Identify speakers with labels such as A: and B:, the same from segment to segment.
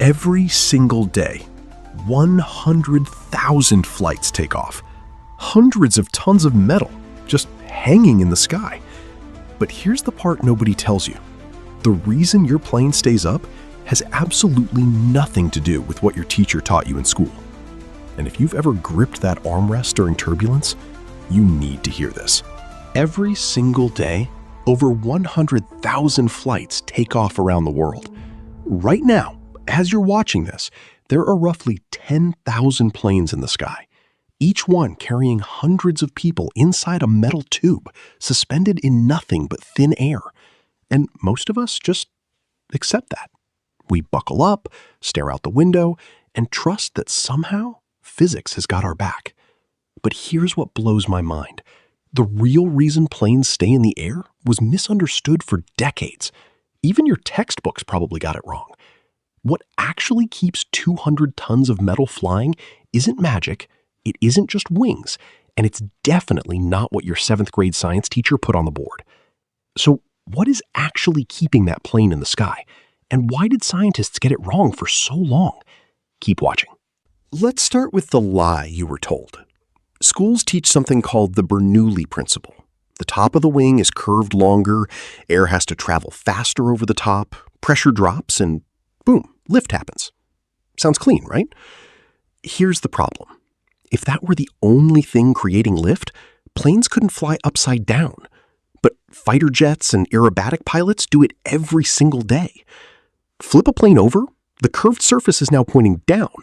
A: Every single day, 100,000 flights take off. Hundreds of tons of metal just hanging in the sky. But here's the part nobody tells you. The reason your plane stays up has absolutely nothing to do with what your teacher taught you in school. And if you've ever gripped that armrest during turbulence, you need to hear this. Every single day, over 100,000 flights take off around the world. Right now, as you're watching this, there are roughly 10,000 planes in the sky, each one carrying hundreds of people inside a metal tube, suspended in nothing but thin air. And most of us just accept that. We buckle up, stare out the window, and trust that somehow physics has got our back. But here's what blows my mind. The real reason planes stay in the air was misunderstood for decades. Even your textbooks probably got it wrong. What actually keeps 200 tons of metal flying isn't magic, it isn't just wings, and it's definitely not what your 7th grade science teacher put on the board. So what is actually keeping that plane in the sky? And why did scientists get it wrong for so long? Keep watching. Let's start with the lie you were told. Schools teach something called the Bernoulli principle. The top of the wing is curved longer, air has to travel faster over the top, pressure drops, and boom, lift happens. Sounds clean, right? Here's the problem. If that were the only thing creating lift, planes couldn't fly upside down. But fighter jets and aerobatic pilots do it every single day. Flip a plane over, the curved surface is now pointing down.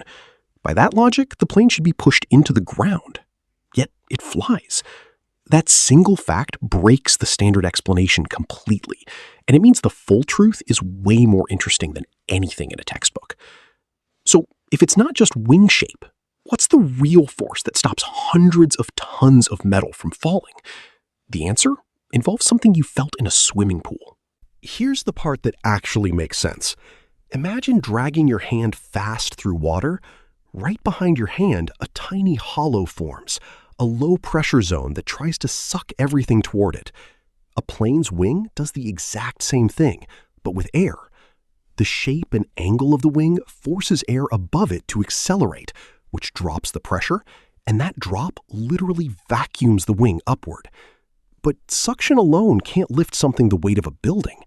A: By that logic, the plane should be pushed into the ground. Yet it flies. That single fact breaks the standard explanation completely, and it means the full truth is way more interesting than anything in a textbook. So if it's not just wing shape, what's the real force that stops hundreds of tons of metal from falling? The answer involves something you felt in a swimming pool. Here's the part that actually makes sense. Imagine dragging your hand fast through water. Right behind your hand, a tiny hollow forms, a low-pressure zone that tries to suck everything toward it. A plane's wing does the exact same thing, but with air. The shape and angle of the wing forces air above it to accelerate, which drops the pressure, and that drop literally vacuums the wing upward. But suction alone can't lift something the weight of a building,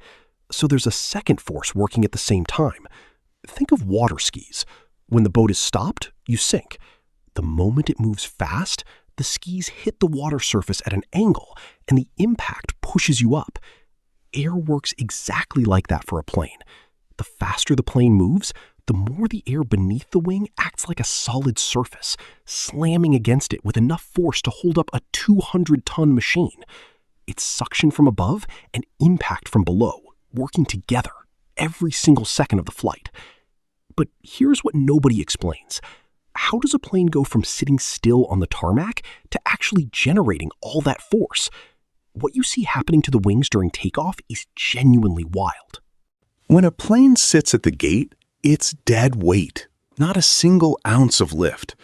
A: so there's a second force working at the same time. Think of water skis. When the boat is stopped, you sink. The moment it moves fast, the skis hit the water surface at an angle, and the impact pushes you up. Air works exactly like that for a plane. The faster the plane moves, the more the air beneath the wing acts like a solid surface, slamming against it with enough force to hold up a 200-ton machine. It's suction from above and impact from below, working together every single second of the flight. But here's what nobody explains. How does a plane go from sitting still on the tarmac to actually generating all that force? What you see happening to the wings during takeoff is genuinely wild. When a plane sits at the gate, it's dead weight, not a single ounce of lift.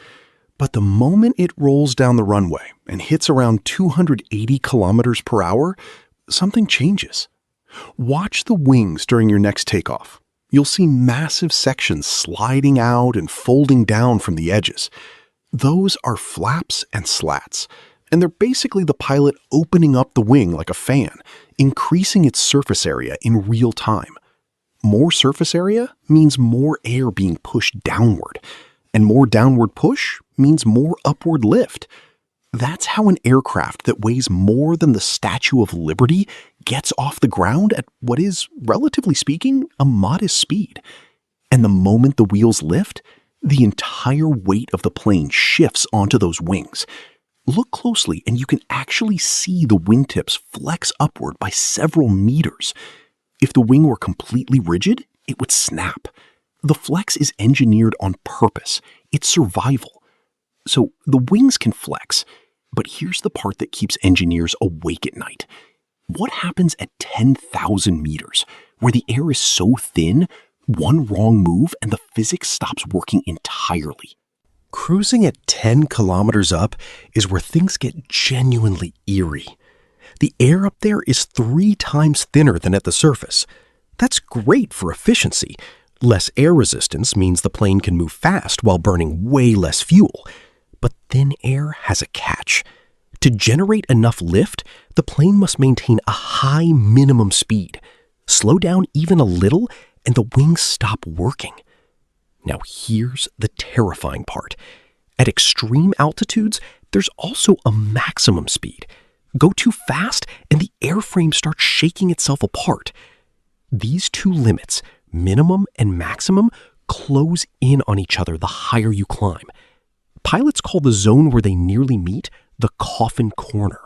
A: But the moment it rolls down the runway and hits around 280 kilometers per hour, something changes. Watch the wings during your next takeoff. You'll see massive sections sliding out and folding down from the edges. Those are flaps and slats, and they're basically the pilot opening up the wing like a fan, increasing its surface area in real time. More surface area means more air being pushed downward, and more downward push means more upward lift. That's how an aircraft that weighs more than the Statue of Liberty gets off the ground at what is, relatively speaking, a modest speed. And the moment the wheels lift, the entire weight of the plane shifts onto those wings. Look closely and you can actually see the wingtips flex upward by several meters. If the wing were completely rigid, it would snap. The flex is engineered on purpose. It's survival. So the wings can flex, but here's the part that keeps engineers awake at night. What happens at 10,000 meters, where the air is so thin, one wrong move and the physics stops working entirely? Cruising at 10 kilometers up is where things get genuinely eerie. The air up there is 3 times thinner than at the surface. That's great for efficiency, Less air resistance means the plane can move fast while burning way less fuel. But thin air has a catch. To generate enough lift, the plane must maintain a high minimum speed. Slow down even a little, and the wings stop working. Now here's the terrifying part. At extreme altitudes, there's also a maximum speed. Go too fast, and the airframe starts shaking itself apart. These two limits, minimum and maximum, close in on each other the higher you climb. Pilots call the zone where they nearly meet the coffin corner.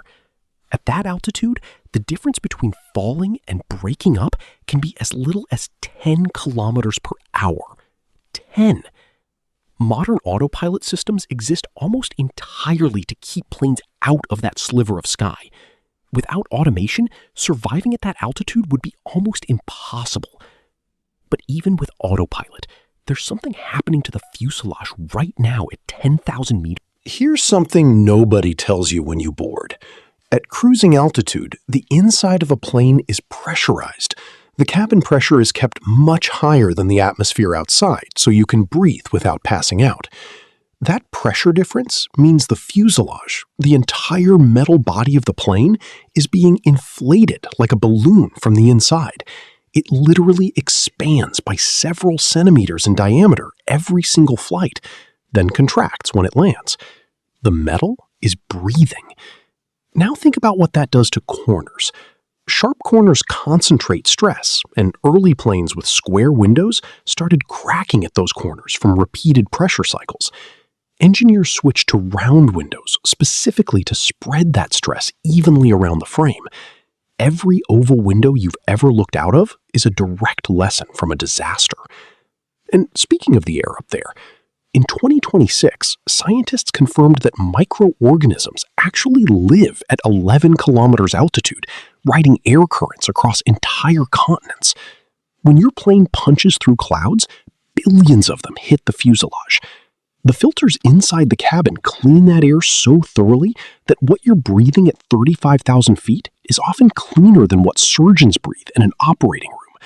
A: At that altitude, the difference between falling and breaking up can be as little as 10 kilometers per hour. 10. Modern autopilot systems exist almost entirely to keep planes out of that sliver of sky. Without automation, surviving at that altitude would be almost impossible. But even with autopilot, there's something happening to the fuselage right now at 10,000 meters.
B: Here's something nobody tells you when you board. At cruising altitude, the inside of a plane is pressurized. The cabin pressure is kept much higher than the atmosphere outside, so you can breathe without passing out. That pressure difference means the fuselage, the entire metal body of the plane, is being inflated like a balloon from the inside. It literally expands by several centimeters in diameter every single flight, then contracts when it lands. The metal is breathing. Now think about what that does to corners. Sharp corners concentrate stress, and early planes with square windows started cracking at those corners from repeated pressure cycles. Engineers switched to round windows specifically to spread that stress evenly around the frame. Every oval window you've ever looked out of is a direct lesson from a disaster. And speaking of the air up there, in 2026, scientists confirmed that microorganisms actually live at 11 kilometers altitude, riding air currents across entire continents. When your plane punches through clouds, billions of them hit the fuselage. The filters inside the cabin clean that air so thoroughly that what you're breathing at 35,000 feet is often cleaner than what surgeons breathe in an operating room.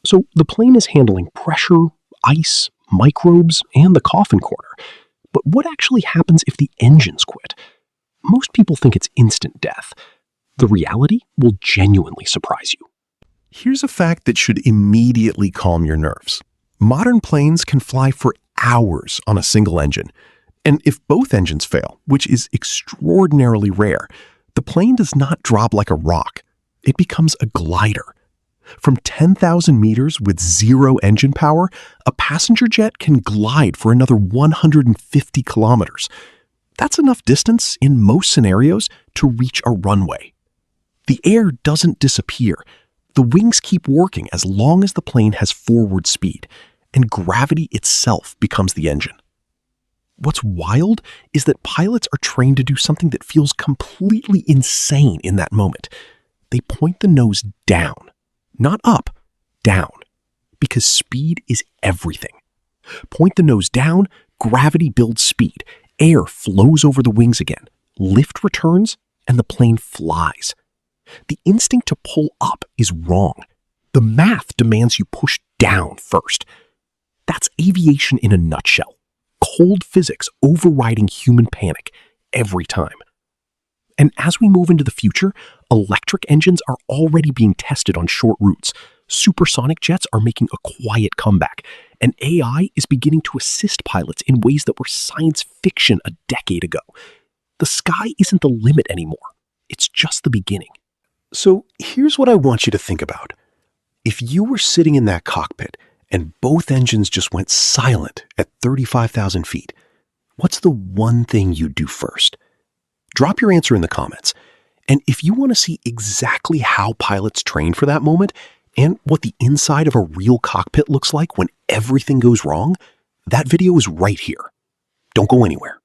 B: So the plane is handling pressure, ice, microbes, and the coffin corner. But what actually happens if the engines quit? Most people think it's instant death. The reality will genuinely surprise you.
A: Here's a fact that should immediately calm your nerves. Modern planes can fly for hours on a single engine. And if both engines fail, which is extraordinarily rare, the plane does not drop like a rock. It becomes a glider. From 10,000 meters with zero engine power, a passenger jet can glide for another 150 kilometers. That's enough distance in most scenarios to reach a runway. The air doesn't disappear. The wings keep working as long as the plane has forward speed, and gravity itself becomes the engine. What's wild is that pilots are trained to do something that feels completely insane in that moment. They point the nose down, not up, down, because speed is everything. Point the nose down, gravity builds speed, air flows over the wings again, lift returns, and the plane flies. The instinct to pull up is wrong. The math demands you push down first. That's aviation in a nutshell. Cold physics overriding human panic every time. And as we move into the future, electric engines are already being tested on short routes. Supersonic jets are making a quiet comeback, and AI is beginning to assist pilots in ways that were science fiction a decade ago. The sky isn't the limit anymore. It's just the beginning.
B: So here's what I want you to think about. If you were sitting in that cockpit and both engines just went silent at 35,000 feet, what's the one thing you'd do first? Drop your answer in the comments. And if you want to see exactly how pilots train for that moment and what the inside of a real cockpit looks like when everything goes wrong, that video is right here. Don't go anywhere.